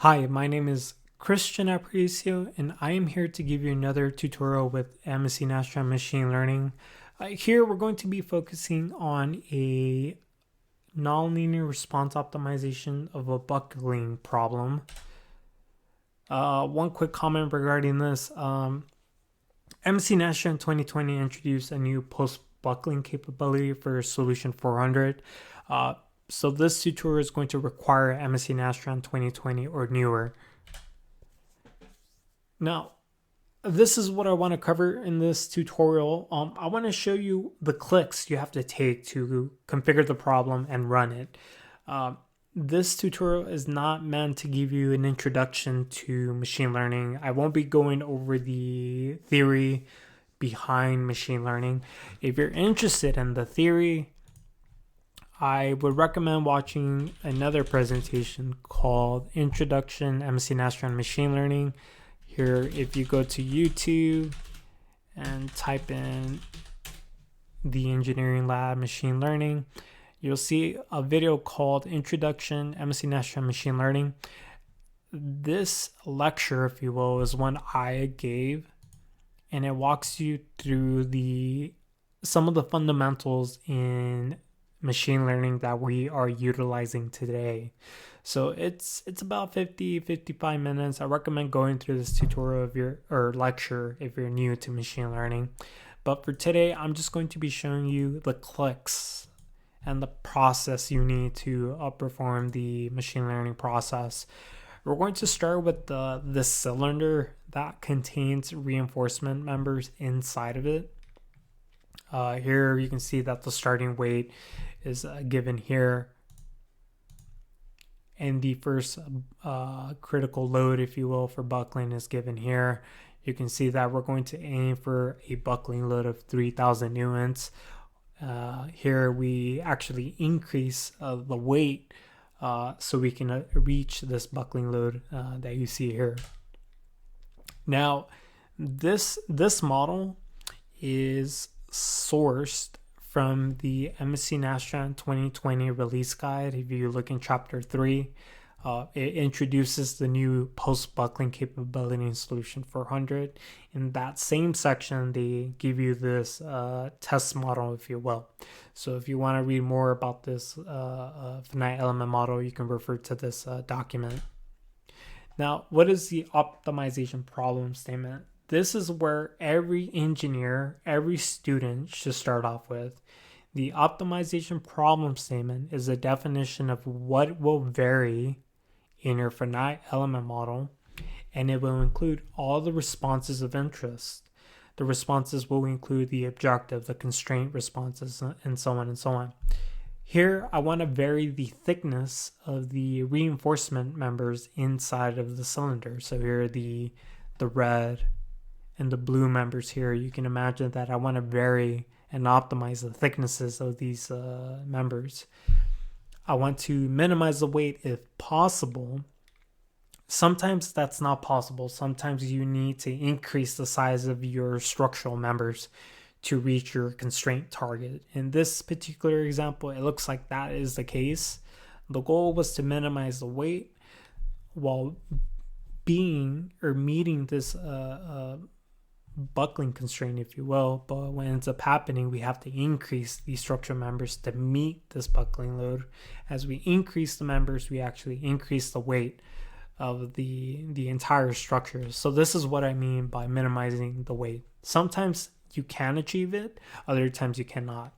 Hi, my name is Christian Aparicio, and I am here to give you another tutorial with MSC Nastran Machine Learning. Here we're going to be focusing on a nonlinear response optimization of a buckling problem. One quick comment regarding this. MSC Nastran 2020 introduced a new post-buckling capability for solution 400. So this tutorial is going to require MSC Nastran 2020 or newer. Now, this is what I want to cover in this tutorial. I want to show you the clicks you have to take to configure the problem and run it. This tutorial is not meant to give you an introduction to machine learning. I won't be going over the theory behind machine learning. If you're interested in the theory, I would recommend watching another presentation called Introduction MSC Nastran Machine Learning. Here, if you go to YouTube and type in the engineering lab machine learning, you'll see a video called Introduction MSC Nastran Machine Learning. This lecture, if you will, is one I gave, and it walks you through some of the fundamentals in machine learning that we are utilizing today. So it's about 55 minutes. I recommend going through this tutorial lecture if you're new to machine learning. But for today, I'm just going to be showing you the clicks and the process you need to perform the machine learning process. We're going to start with the cylinder that contains reinforcement members inside of it. Here you can see that the starting weight is given here, and the first critical load, if you will, for buckling is given here. You can see that we're going to aim for a buckling load of 3,000 newtons. Here we actually increase the weight so we can reach this buckling load that you see here. Now, this model is sourced from the MSC Nastran 2020 release guide. If you look in chapter 3, it introduces the new post-buckling capability in solution 400. In that same section, they give you this test model, if you will. So if you want to read more about this finite element model, you can refer to this document. Now, what is the optimization problem statement? This is where every engineer, every student should start off with. The optimization problem statement is a definition of what will vary in your finite element model, and it will include all the responses of interest. The responses will include the objective, the constraint responses, and so on and so on. Here, I want to vary the thickness of the reinforcement members inside of the cylinder. So here are the red and the blue members here. You can imagine that I want to vary and optimize the thicknesses of these members. I want to minimize the weight if possible. Sometimes that's not possible. Sometimes you need to increase the size of your structural members to reach your constraint target. In this particular example, it looks like that is the case. The goal was to minimize the weight while meeting this buckling constraint, if you will. But what ends up happening, we have to increase the structural members to meet this buckling load. As we increase the members, we actually increase the weight of the entire structure. So this is what I mean by minimizing the weight. Sometimes you can achieve it, other times you cannot.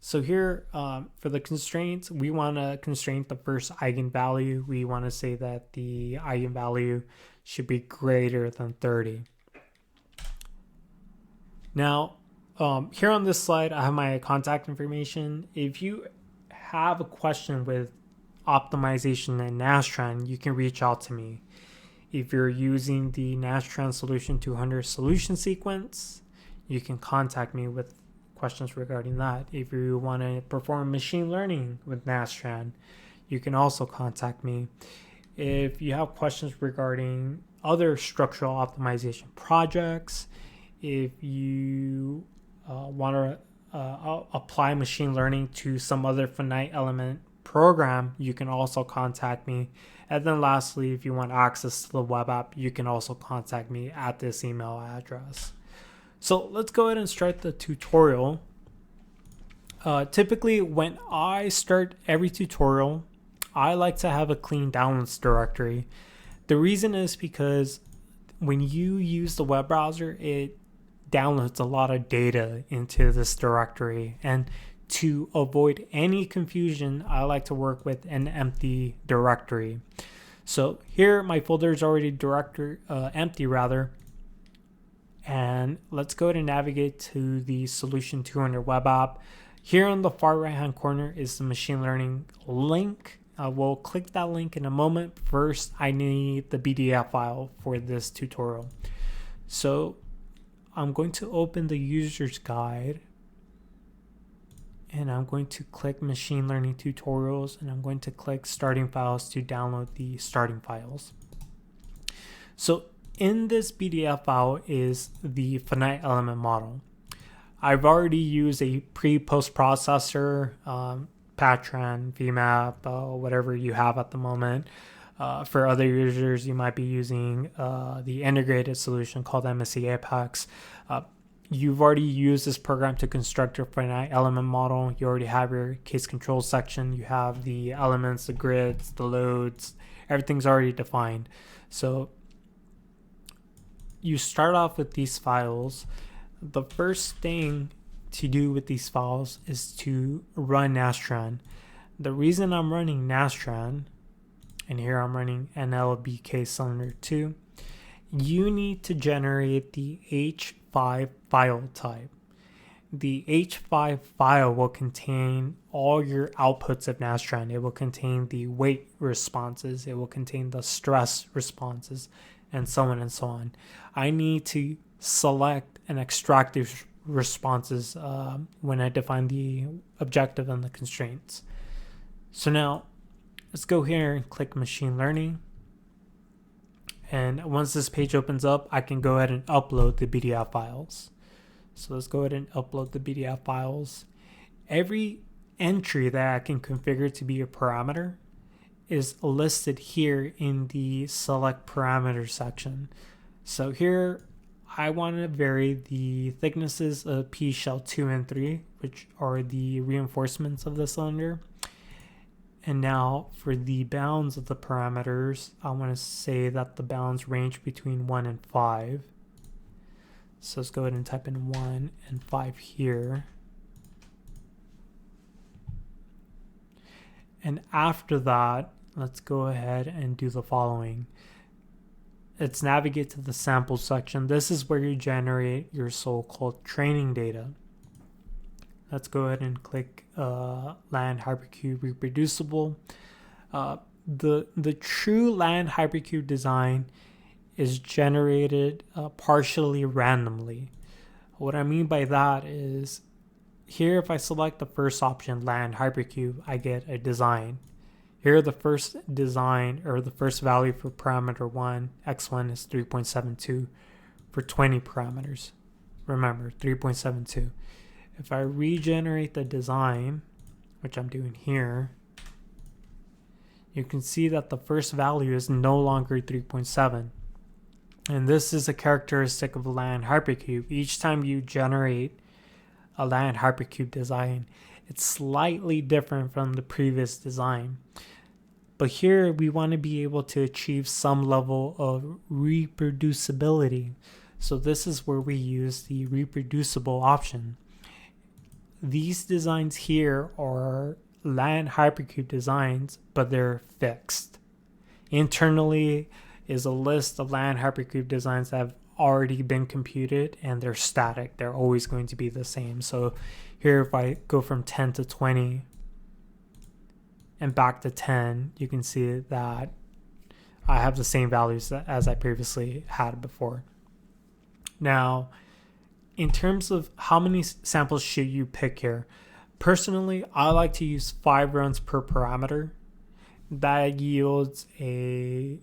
So here, for the constraints, we want to constrain the first eigenvalue. We want to say that the eigenvalue should be greater than 30. Now, here on this slide, I have my contact information. If you have a question with optimization in Nastran, you can reach out to me. If you're using the Nastran Solution 200 solution sequence, you can contact me with questions regarding that. If you want to perform machine learning with Nastran, you can also contact me. If you have questions regarding other structural optimization projects, if you want to apply machine learning to some other finite element program, you can also contact me. And then lastly, if you want access to the web app, you can also contact me at this email address. So let's go ahead and start the tutorial. Typically, when I start every tutorial, I like to have a clean downloads directory. The reason is because when you use the web browser, it downloads a lot of data into this directory. And to avoid any confusion, I like to work with an empty directory. So here, my folder is already empty rather. And let's go ahead and navigate to the Solution 200 web app. Here in the far right hand corner is the machine learning link. We'll click that link in a moment. First, I need the PDF file for this tutorial. So I'm going to open the user's guide, and I'm going to click machine learning tutorials, and I'm going to click starting files to download the starting files. So in this PDF file is the finite element model. I've already used a pre-post processor, Patran, VMAP, whatever you have at the moment. For other users, you might be using the integrated solution called MSC Apex. You've already used this program to construct your finite element model. You already have your case control section. You have the elements, the grids, the loads. Everything's already defined. So you start off with these files. The first thing to do with these files is to run Nastran. The reason I'm running Nastran, and here I'm running NLBK cylinder 2, you need to generate the H5 file type. The H5 file will contain all your outputs of Nastran. It will contain the weight responses, it will contain the stress responses, and so on and so on. I need to select and extract these responses when I define the objective and the constraints. So now let's go here and click machine learning. And once this page opens up, I can go ahead and upload the PDF files. So let's go ahead and upload the PDF files. Every entry that I can configure to be a parameter is listed here in the select parameter section. So here I want to vary the thicknesses of P shell 2 and 3, which are the reinforcements of the cylinder. And now for the bounds of the parameters, I want to say that the bounds range between 1 and 5. So let's go ahead and type in 1 and 5 here. And after that, let's go ahead and do the following. Let's navigate to the sample section. This is where you generate your so-called training data. Let's go ahead and click land hypercube reproducible. The true land hypercube design is generated partially randomly. What I mean by that is here, if I select the first option, land hypercube, I get a design. Here, the first design or the first value for parameter 1, x1 is 3.72 for 20 parameters. Remember, 3.72. If I regenerate the design, which I'm doing here, you can see that the first value is no longer 3.7. And this is a characteristic of a land hypercube. Each time you generate a land hypercube design, it's slightly different from the previous design. But here we want to be able to achieve some level of reproducibility. So this is where we use the reproducible option. These designs here are land hypercube designs, but they're fixed. Internally is a list of land hypercube designs that have already been computed, and they're static. They're always going to be the same. So here, if I go from 10 to 20 and back to 10, you can see that I have the same values as I previously had before. Now, in terms of how many samples should you pick here, personally, I like to use 5 runs per parameter. That yields a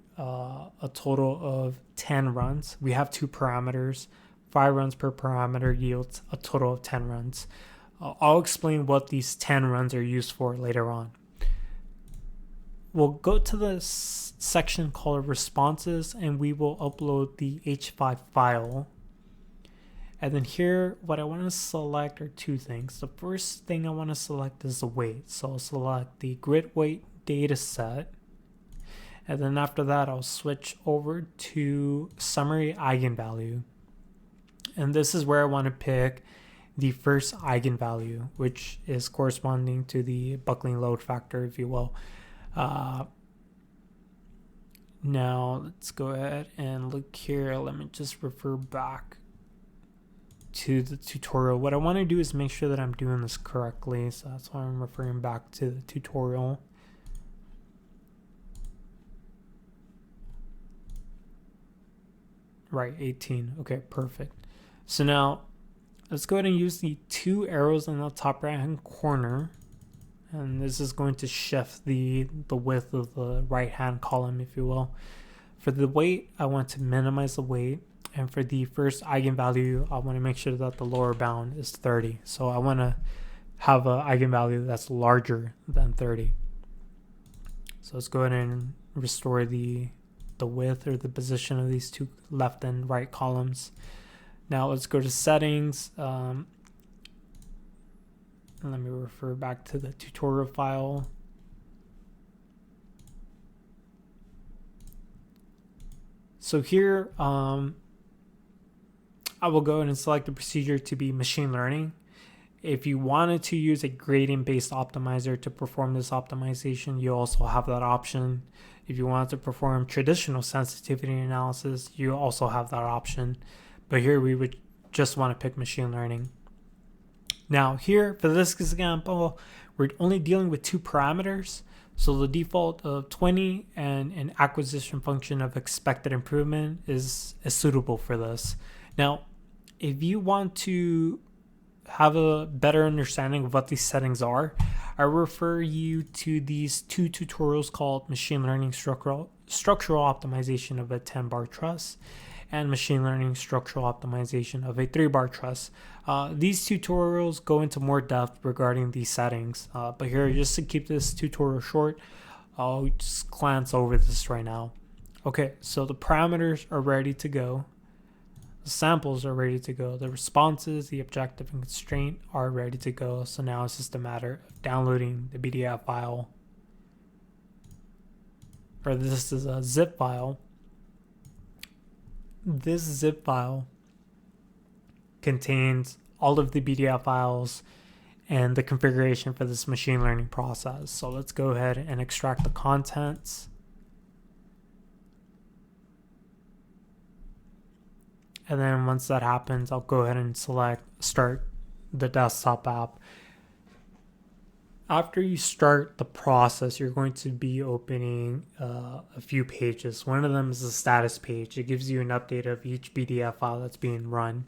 total of 10 runs. We have 2 parameters. 5 runs per parameter yields a total of 10 runs. I'll explain what these 10 runs are used for later on. we'll go to the section called responses, and we will upload the H5 file. And then here, what I want to select are two things. The first thing I want to select is the weight. So I'll select the grid weight data set. And then after that, I'll switch over to summary eigenvalue. And this is where I want to pick the first eigenvalue, which is corresponding to the buckling load factor, if you will. Now let's go ahead and look here. Let me just refer back to the tutorial. What I want to do is make sure that I'm doing this correctly, so that's why I'm referring back to the tutorial. Right, 18. Okay, perfect. So now let's go ahead and use the two arrows in the top right hand corner, and this is going to shift the width of the right hand column, if you will. For the weight, I want to minimize the weight. And for the first eigenvalue, I want to make sure that the lower bound is 30. So I want to have an eigenvalue that's larger than 30. So let's go ahead and restore the width or the position of these two left and right columns. Now let's go to settings. And let me refer back to the tutorial file. So here, I will go ahead and select the procedure to be machine learning. If you wanted to use a gradient-based optimizer to perform this optimization, you also have that option. If you wanted to perform traditional sensitivity analysis, you also have that option. But here we would just want to pick machine learning. Now here, for this example, we're only dealing with two parameters. So the default of 20 and an acquisition function of expected improvement is suitable for this. Now, if you want to have a better understanding of what these settings are, I refer you to these two tutorials called Machine Learning Structural Optimization of a 10-bar truss and Machine Learning Structural Optimization of a 3-bar truss. These tutorials go into more depth regarding these settings, but here, just to keep this tutorial short, I'll just glance over this right now. Okay, so the parameters are ready to go. The samples are ready to go. The responses, the objective, and constraint are ready to go. So now it's just a matter of downloading the PDF file. Or this is a zip file. This zip file contains all of the PDF files and the configuration for this machine learning process. So let's go ahead and extract the contents. And then once that happens, I'll go ahead and select start the desktop app. After you start the process, you're going to be opening a few pages. One of them is the status page. It gives you an update of each PDF file that's being run.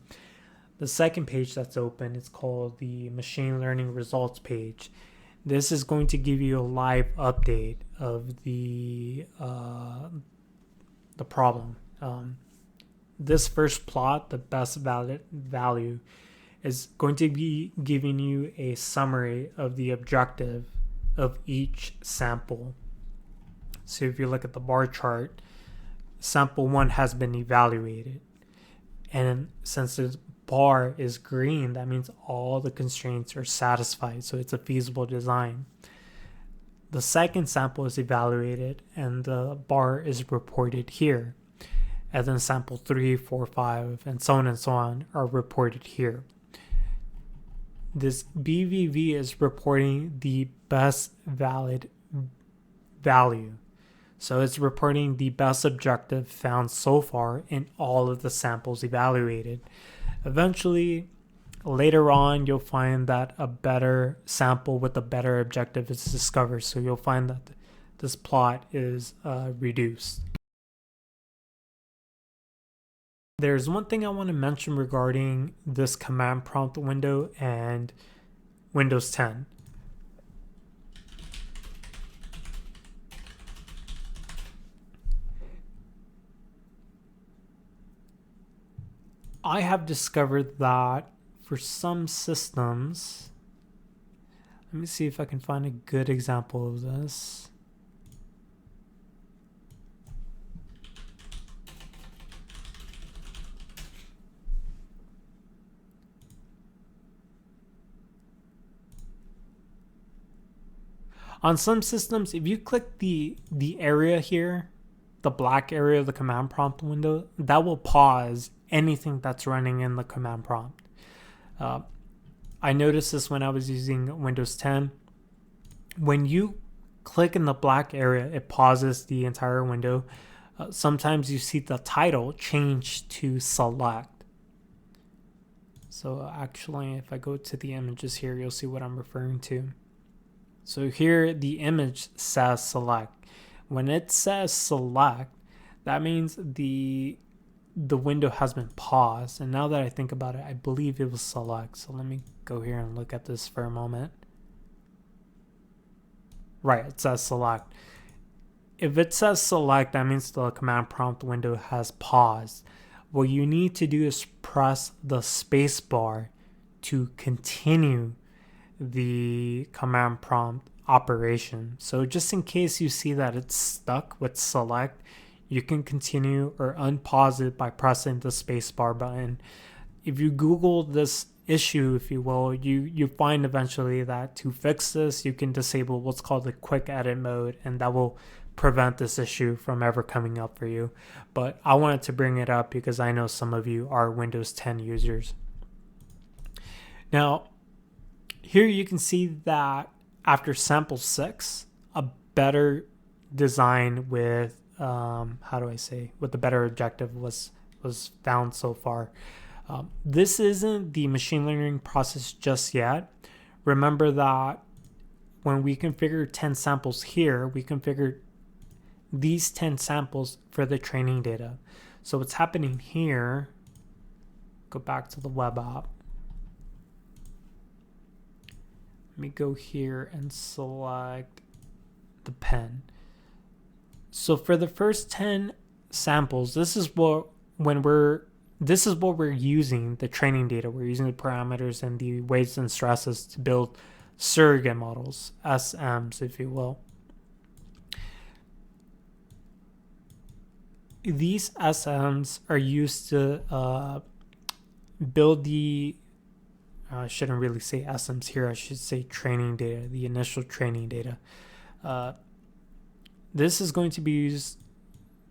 The second page that's open is called the machine learning results page. This is going to give you a live update of the problem. This first plot, the best value, is going to be giving you a summary of the objective of each sample. So if you look at the bar chart, sample 1 has been evaluated. And since the bar is green, that means all the constraints are satisfied. So it's a feasible design. The second sample is evaluated and the bar is reported here. And then sample 3, 4, 5, and so on are reported here. This BVV is reporting the best valid value. So it's reporting the best objective found so far in all of the samples evaluated. Eventually, later on, you'll find that a better sample with a better objective is discovered. So you'll find that this plot is reduced. There's one thing I want to mention regarding this command prompt window and Windows 10. I have discovered that for some systems, let me see if I can find a good example of this. On some systems, if you click the area here, the black area of the command prompt window, that will pause anything that's running in the command prompt. I noticed this when I was using Windows 10. When you click in the black area, it pauses the entire window. Sometimes you see the title change to select. So actually, if I go to the images here, you'll see what I'm referring to. So here the image says select. When it says select, that means the window has been paused. And now that I think about it, I believe it was select. So let me go here and look at this for a moment. Right, it says select. If it says select, that means the command prompt window has paused. What you need to do is press the space bar to continue the command prompt operation. So just in case you see that it's stuck with select, you can continue or unpause it by pressing the space bar button. If you Google this issue, if you will, you find eventually that to fix this, you can disable what's called the quick edit mode, and that will prevent this issue from ever coming up for you. But I wanted to bring it up because I know some of you are Windows 10 users. Now, here you can see that after sample 6, a better design with with the better objective was found so far. This isn't the machine learning process just yet. Remember that when we configure 10 samples here, we configured these 10 samples for the training data. So what's happening here, go back to the web app. Let me go here and select the pen. So for the first 10 samples, this is what we're using the training data. We're using the parameters and the weights and stresses to build surrogate models, SMs, if you will. These SMs are used to build the, I shouldn't really say SMs here, I should say training data, the initial training data. This is going to be used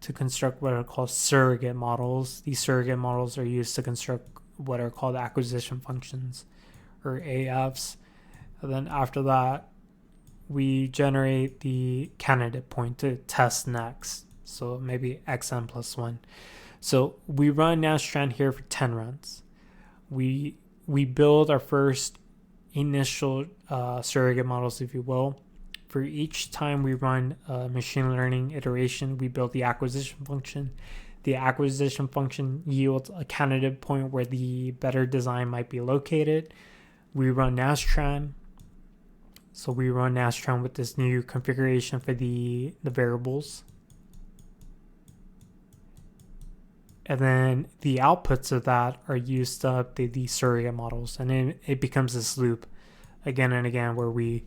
to construct what are called surrogate models. These surrogate models are used to construct what are called acquisition functions, or AFs. And then after that, we generate the candidate point to test next. So maybe xn plus 1. So we run Nastran here for 10 runs. We build our first initial surrogate models, if you will. For each time we run a machine learning iteration, we build the acquisition function. The acquisition function yields a candidate point where the better design might be located. We run Nastran. So we run Nastran with this new configuration for the variables. And then the outputs of that are used to update the surrogate models. And then it becomes this loop again and again where we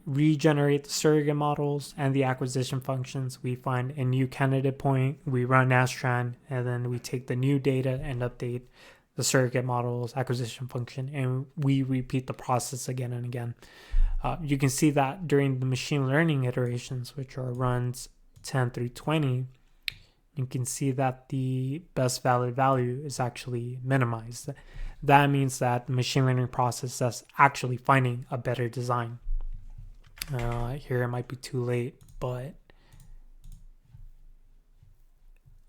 regenerate the surrogate models and the acquisition functions. We find a new candidate point, we run Nastran, and then we take the new data and update the surrogate models, acquisition function, and we repeat the process again and again. You can see that during the machine learning iterations, which are runs 10 through 20, you can see that the best valid value is actually minimized. That means that the machine learning process is actually finding a better design. Here it might be too late, but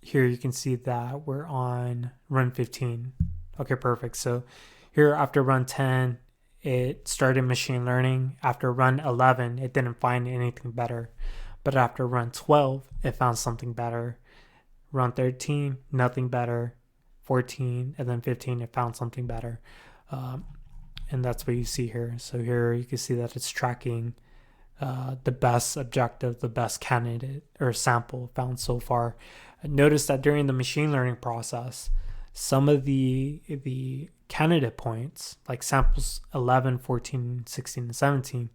here you can see that we're on run 15. Okay, perfect. So here after run 10, it started machine learning. After run 11, it didn't find anything better. But after run 12, it found something better. Run 13, nothing better. 14, and then 15, it found something better. And that's what you see here. So here you can see that it's tracking the best objective, the best candidate or sample found so far. Notice that during the machine learning process, some of the candidate points, like samples 11, 14, 16, and 17,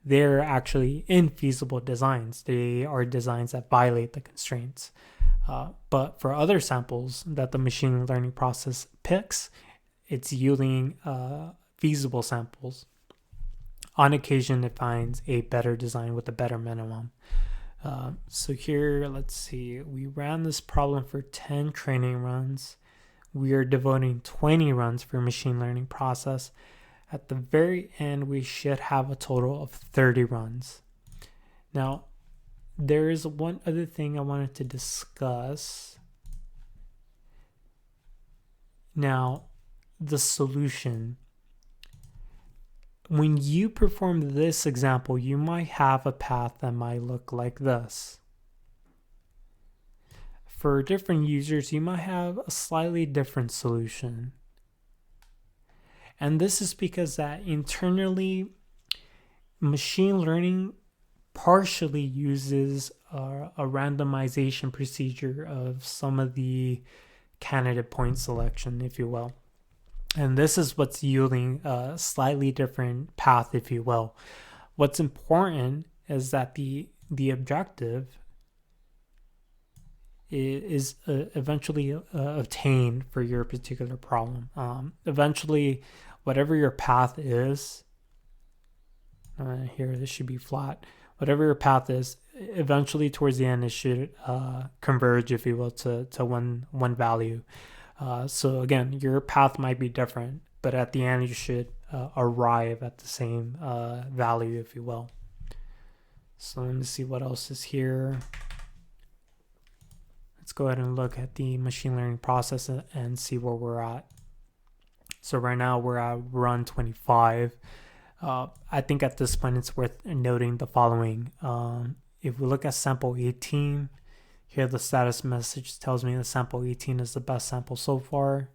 they're actually infeasible designs. They are designs that violate the constraints. But for other samples that the machine learning process picks, it's yielding feasible samples. on occasion it finds a better design with a better minimum. So here, let's see, we ran this problem for 10 training runs. We are devoting 20 runs for machine learning process. At the very end, we should have a total of 30 runs. Now, there is one other thing I wanted to discuss. Now, the solution. When you perform this example, you might have a path that might look like this. For different users, you might have a slightly different solution. And this is because that internally, machine learning partially uses a randomization procedure of some of the candidate point selection, if you will. And this is what's yielding a slightly different path, if you will. What's important is that the objective is eventually obtained for your particular problem. Eventually, whatever your path is, here this should be flat. Whatever your path is, eventually towards the end, it should converge, if you will, to one value. So again, your path might be different, but at the end you should arrive at the same value, if you will. So let me see what else is here. Let's go ahead and look at the machine learning process and see where we're at. So right now we're at run 25. I think at this point it's worth noting the following. If we look at sample 18, here the status message tells me that sample 18 is the best sample so far.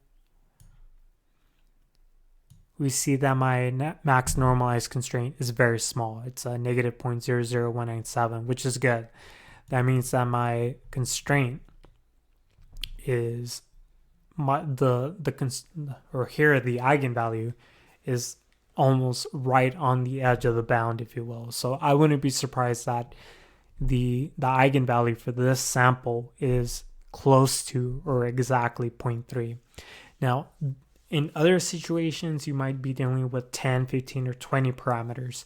We see that my max normalized constraint is very small. It's a negative 0.00197, which is good. That means that my constraint is the eigenvalue is almost right on the edge of the bound, if you will. So I wouldn't be surprised that the eigenvalue for this sample is close to or exactly 0.3. Now, in other situations, you might be dealing with 10, 15, or 20 parameters.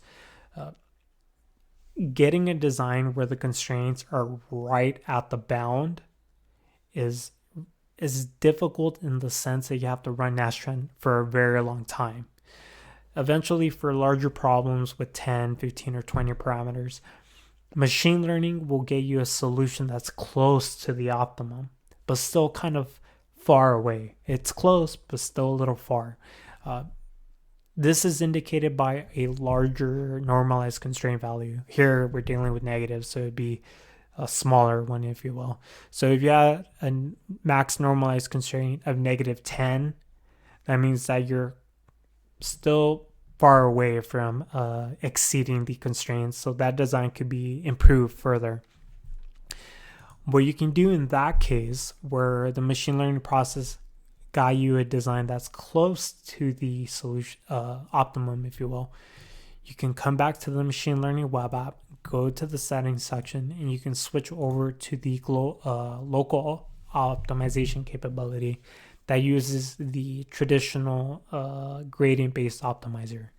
Getting a design where the constraints are right at the bound is difficult in the sense that you have to run Nastran for a very long time. Eventually, for larger problems with 10, 15, or 20 parameters, machine learning will get you a solution that's close to the optimum, but still kind of far away. It's close, but still a little far. This is indicated by a larger normalized constraint value. Here, we're dealing with negatives, so it'd be a smaller one, if you will. So if you have a max normalized constraint of negative 10, that means that you're still far away from exceeding the constraints, so that design could be improved further. What you can do in that case, where the machine learning process got you a design that's close to the solution optimum, if you will, you can come back to the machine learning web app, go to the settings section, and you can switch over to the local optimization capability that uses the traditional gradient-based optimizer.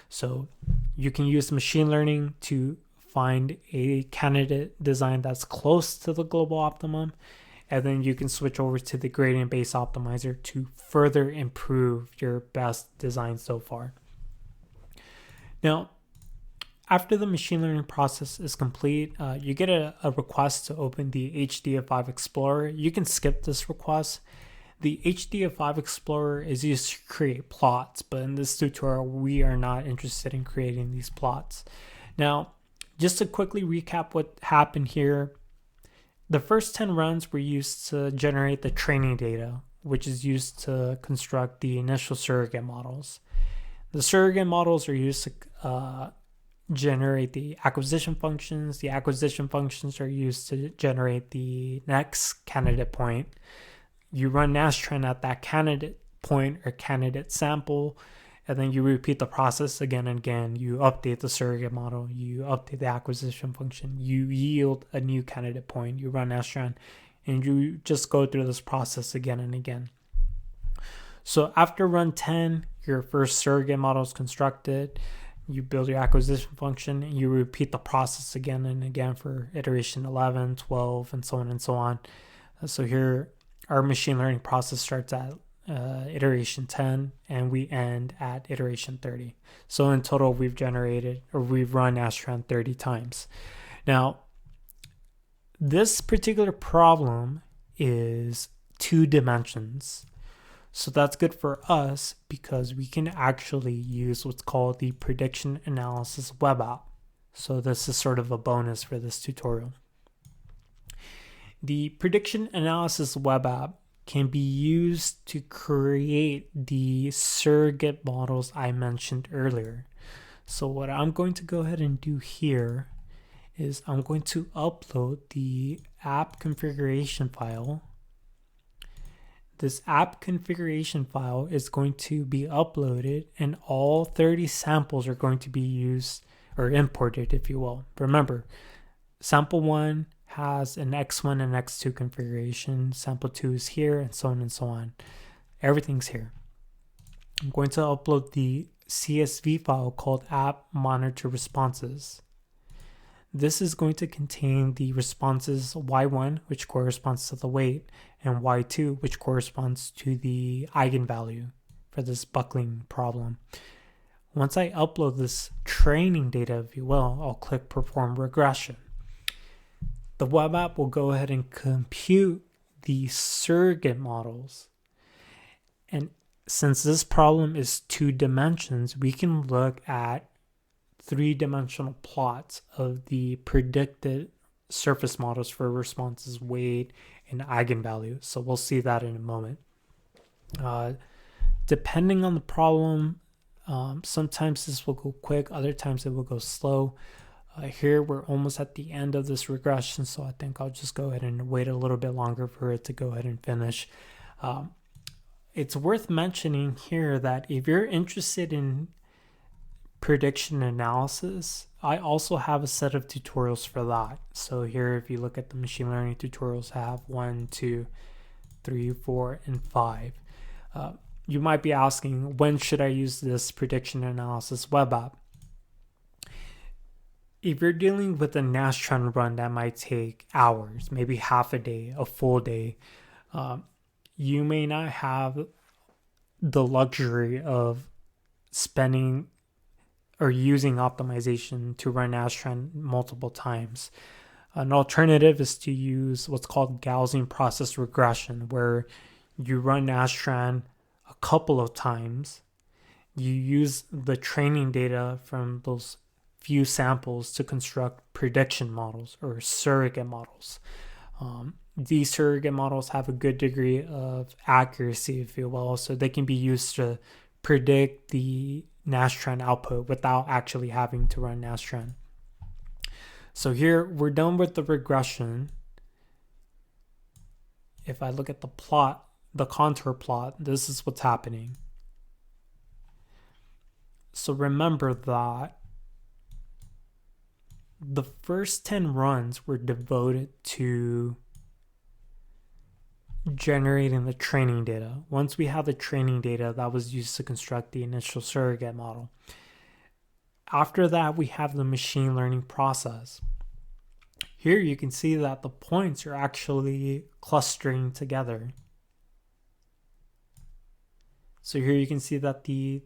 So you can use machine learning to find a candidate design that's close to the global optimum, and then you can switch over to the gradient-based optimizer to further improve your best design so far. Now, after the machine learning process is complete, you get a request to open the HDF5 Explorer. You can skip this request. The HDF5 Explorer is used to create plots, but in this tutorial, we are not interested in creating these plots. Now, just to quickly recap what happened here, the first 10 runs were used to generate the training data, which is used to construct the initial surrogate models. The surrogate models are used to generate the acquisition functions. The acquisition functions are used to generate the next candidate point. You run Nastran at that candidate point or candidate sample, and then you repeat the process again and again. You update the surrogate model, you update the acquisition function, you yield a new candidate point, you run Nastran, and you just go through this process again and again. So after run 10, your first surrogate model is constructed. you build your acquisition function, and you repeat the process again and again for iteration 11, 12, and so on and so on. So here, our machine learning process starts at iteration 10, and we end at iteration 30. So in total, we've run Nastran 30 times. Now, this particular problem is 2 dimensions. So that's good for us because we can actually use what's called the prediction analysis web app. So this is sort of a bonus for this tutorial. The prediction analysis web app can be used to create the surrogate models I mentioned earlier. So what I'm going to go ahead and do here is I'm going to upload the app configuration file. This app configuration file is going to be uploaded, and all 30 samples are going to be used or imported, if you will. Remember, sample 1 has an X1 and X2 configuration, sample 2 is here, and so on and so on. Everything's here. I'm going to upload the CSV file called app monitor responses. This is going to contain the responses y1, which corresponds to the weight, and y2, which corresponds to the eigenvalue for this buckling problem. Once I upload this training data, if you will, I'll click Perform Regression. The web app will go ahead and compute the surrogate models. And since this problem is 2 dimensions, we can look at 3-dimensional plots of the predicted surface models for responses, weight, and eigenvalue. So we'll see that in a moment. Depending on the problem, sometimes this will go quick, other times it will go slow. Here we're almost at the end of this regression, so I think I'll just go ahead and wait a little bit longer for it to go ahead and finish. It's worth mentioning here that if you're interested in prediction analysis, I also have a set of tutorials for that. So here, if you look at the machine learning tutorials, I have 1, 2, 3, 4, and 5. You might be asking, when should I use this prediction analysis web app? If you're dealing with a Nastran run that might take hours, maybe half a day, a full day, you may not have the luxury of spending or using optimization to run Nastran multiple times. An alternative is to use what's called Gaussian process regression, where you run Nastran a couple of times. You use the training data from those few samples to construct prediction models or surrogate models. These surrogate models have a good degree of accuracy, if you will, so they can be used to predict the Nastran output without actually having to run Nastran. So here we're done with the regression. If I look at the plot, the contour plot, this is what's happening. So remember that the first 10 runs were devoted to generating the training data. Once we have the training data, that was used to construct the initial surrogate model. After that, we have the machine learning process. Here you can see that the points are actually clustering together. So here you can see that the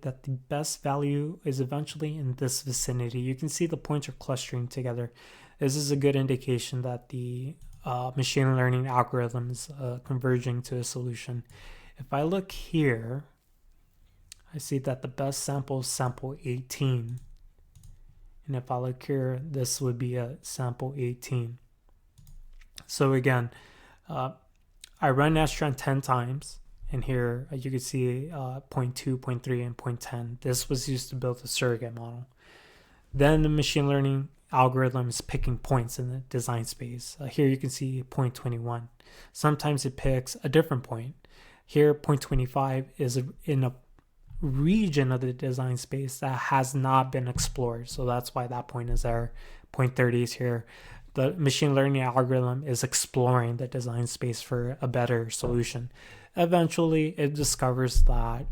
best value is eventually in this vicinity. You can see the points are clustering together. This is a good indication that the machine learning algorithm is converging to a solution. If I look here, I see that the best sample is sample 18. And if I look here, this would be a sample 18. So again, I run Nastran 10 times. And here you can see 0.2, 0.3, and 0.10. This was used to build a surrogate model. Then the machine learning algorithm is picking points in the design space. Here you can see 0.21. Sometimes it picks a different point. Here 0.25 is in a region of the design space that has not been explored. So that's why that point is there. 0.30 is here. The machine learning algorithm is exploring the design space for a better solution. Eventually, it discovers that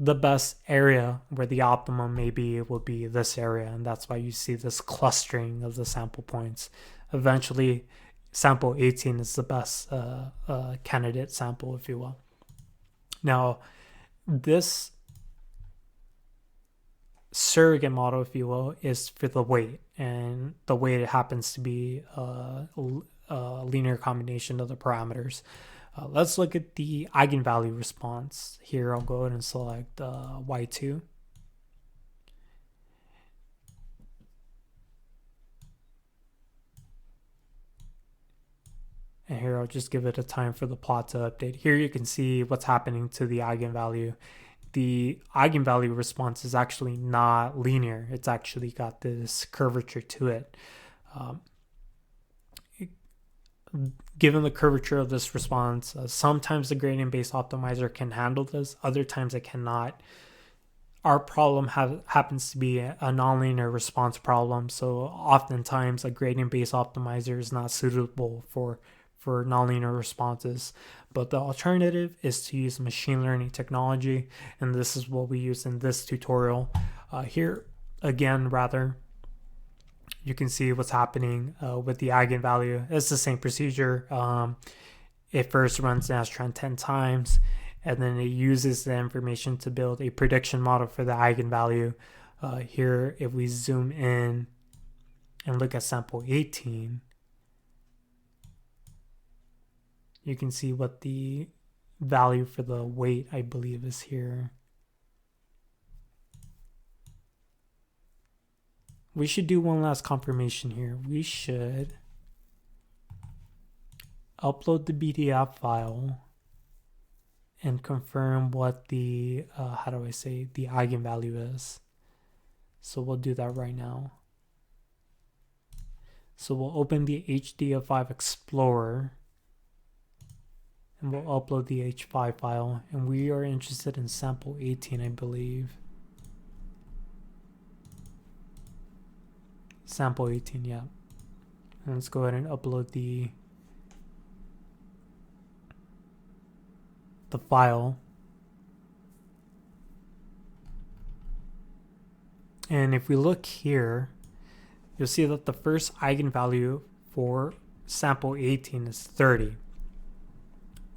the best area where the optimum maybe would be this area, and that's why you see this clustering of the sample points. Eventually, sample 18 is the best candidate sample, if you will. Now, this surrogate model, if you will, is for the weight, and the weight happens to be a linear combination of the parameters. Let's look at the eigenvalue response. Here, I'll go ahead and select Y2. And here, I'll just give it a time for the plot to update. Here you can see what's happening to the eigenvalue. The eigenvalue response is actually not linear. It's actually got this curvature to it. Given the curvature of this response, sometimes the gradient-based optimizer can handle this, other times it cannot. Our problem happens to be a nonlinear response problem, so oftentimes a gradient-based optimizer is not suitable for nonlinear responses. But the alternative is to use machine learning technology, and this is what we use in this tutorial. Here, again, you can see what's happening with the eigenvalue. It's the same procedure. It first runs Nastran 10 times, and then it uses the information to build a prediction model for the eigenvalue. Here, if we zoom in and look at sample 18, you can see what the value for the weight, I believe, is here. We should do one last confirmation here. We should upload the BDF file and confirm what the, the eigenvalue is. So we'll do that right now. So we'll open the HDF5 Explorer and we'll upload the H5 file. And we are interested in sample 18, I believe. Sample 18, yeah. And let's go ahead and upload the file. And if we look here, you'll see that the first eigenvalue for sample 18 is 30.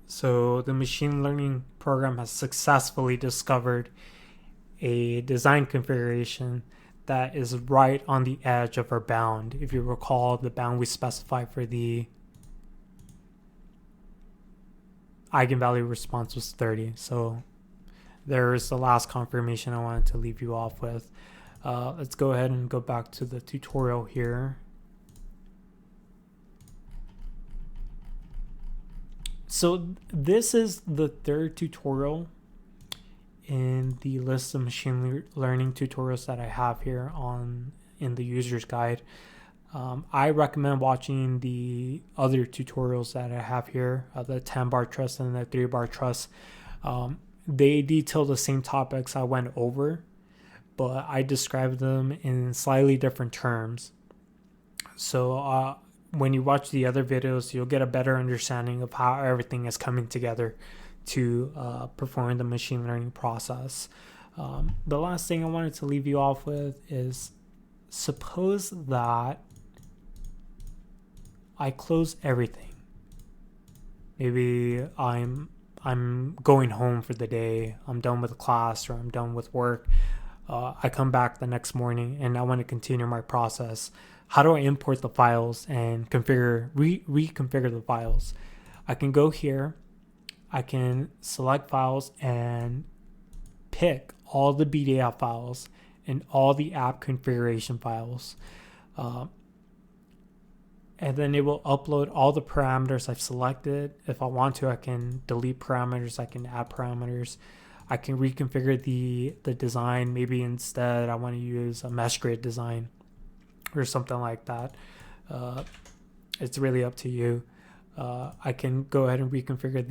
So the machine learning program has successfully discovered a design configuration that is right on the edge of our bound. If you recall, the bound we specified for the eigenvalue response was 30. So there is the last confirmation I wanted to leave you off with. Let's go ahead and go back to the tutorial here. So this is the third tutorial in the list of machine learning tutorials that I have here in the user's guide. I recommend watching the other tutorials that I have here, the 10-bar truss and the 3-bar truss. They detail the same topics I went over, but I describe them in slightly different terms. So when you watch the other videos, you'll get a better understanding of how everything is coming together to perform the machine learning process. The last thing I wanted to leave you off with is, suppose that I close everything. Maybe I'm going home for the day, I'm done with class, or I'm done with work. I come back the next morning and I want to continue my process. How do I import the files and reconfigure the files? I can go here, I can select files and pick all the BDF files and all the app configuration files. And then it will upload all the parameters I've selected. If I want to, I can delete parameters, I can add parameters. I can reconfigure the design. Maybe instead I want to use a mesh grid design or something like that. It's really up to you. I can go ahead and reconfigure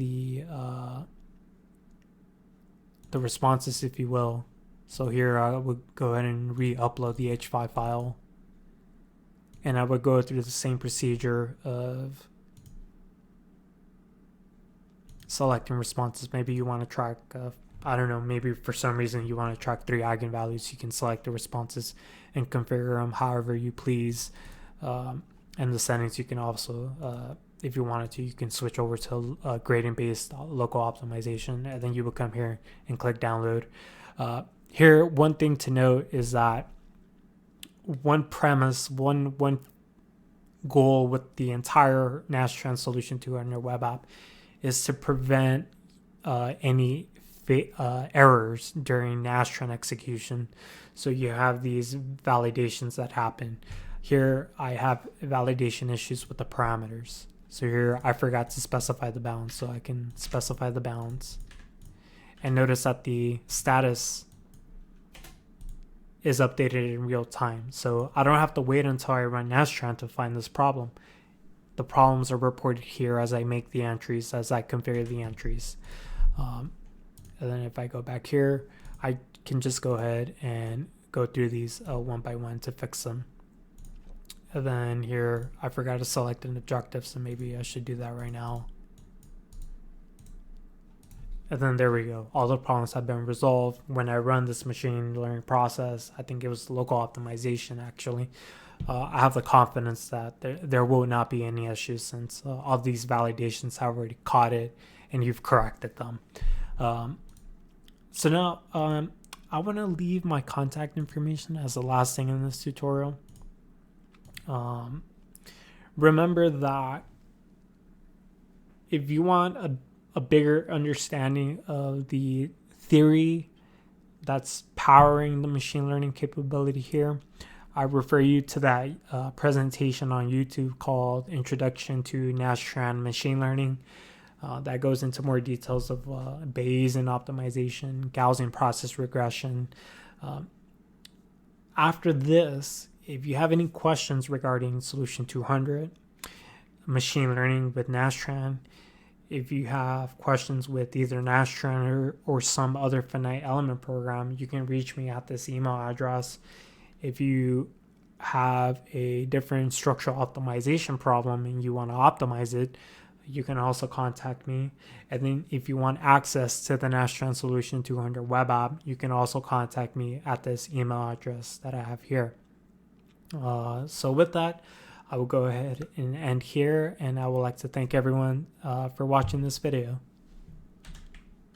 the responses, if you will. So here I would go ahead and re-upload the H5 file, and I would go through the same procedure of selecting responses. Maybe you want to track I don't know, maybe for some reason you want to track 3 eigenvalues, you can select the responses and configure them however you please. And the settings, you can also, if you wanted to, you can switch over to gradient-based local optimization, and then you will come here and click download. Here, one thing to note is that one goal with the entire Nastran Solution 200 web app is to prevent any errors during Nastran execution. So you have these validations that happen. Here I have validation issues with the parameters. So here I forgot to specify the bounds, so I can specify the bounds. And notice that the status is updated in real time. So I don't have to wait until I run Nastran to find this problem. The problems are reported here as I make the entries, as I configure the entries. And then if I go back here, I can just go ahead and go through these one by one to fix them. And then here, I forgot to select an objective, so maybe I should do that right now. And then there we go. All the problems have been resolved. When I run this machine learning process, I think it was local optimization actually. I have the confidence that there will not be any issues, since all these validations have already caught it and you've corrected them. So now I want to leave my contact information as the last thing in this tutorial. Remember that if you want a bigger understanding of the theory that's powering the machine learning capability here, I refer you to that presentation on YouTube called Introduction to Nastran Machine Learning. That goes into more details of Bayesian optimization, Gaussian process regression. After this, if you have any questions regarding Solution 200, machine learning with Nastran, if you have questions with either Nastran or some other finite element program, you can reach me at this email address. If you have a different structural optimization problem and you want to optimize it, you can also contact me. And then if you want access to the Nastran Solution 200 web app, you can also contact me at this email address that I have here. So with that, I will go ahead and end here, and I would like to thank everyone for watching this video.